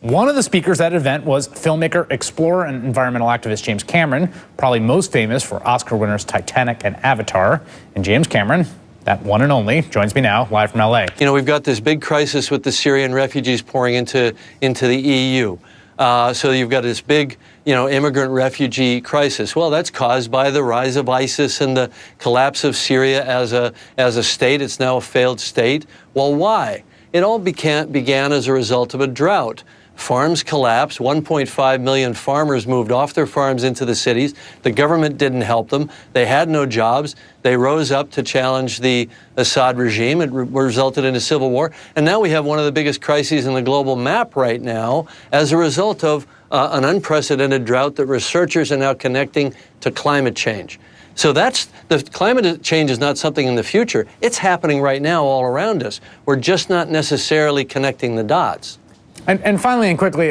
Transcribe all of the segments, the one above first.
One of the speakers at the event was filmmaker, explorer, and environmental activist James Cameron, probably most famous for Oscar winners Titanic and Avatar. And James Cameron, that one and only, joins me now live from LA. You know, we've got this big crisis with the Syrian refugees pouring into the EU. So you've got this big, immigrant refugee crisis. Well, that's caused by the rise of ISIS and the collapse of Syria as a state. It's now a failed state. Well, why? It all began as a result of a drought. Farms collapsed. 1.5 million farmers moved off their farms into the cities. The government didn't help them. They had no jobs. They rose up to challenge the Assad regime. It resulted in a civil war. And now we have one of the biggest crises in the global map right now as a result of an unprecedented drought that researchers are now connecting to climate change. So the climate change is not something in the future. It's happening right now all around us. We're just not necessarily connecting the dots. And finally and quickly,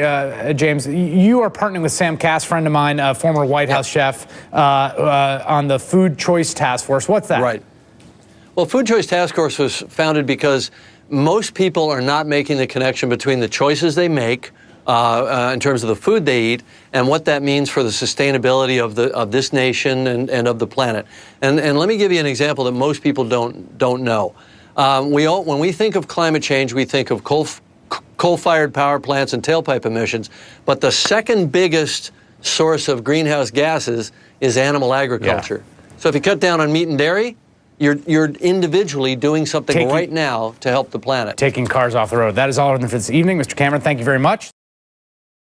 James, you are partnering with Sam Cass, friend of mine, former White House chef, on the Food Choice Task Force. What's that? Right. Well, Food Choice Task Force was founded because most people are not making the connection between the choices they make in terms of the food they eat and what that means for the sustainability of this nation and of the planet. And let me give you an example that most people don't know. When we think of climate change, we think of coal-fired power plants and tailpipe emissions, but the second biggest source of greenhouse gases is animal agriculture. Yeah. So if you cut down on meat and dairy, you're individually doing something right now to help the planet. Taking cars off the road. That is all for this evening. Mr. Cameron, thank you very much.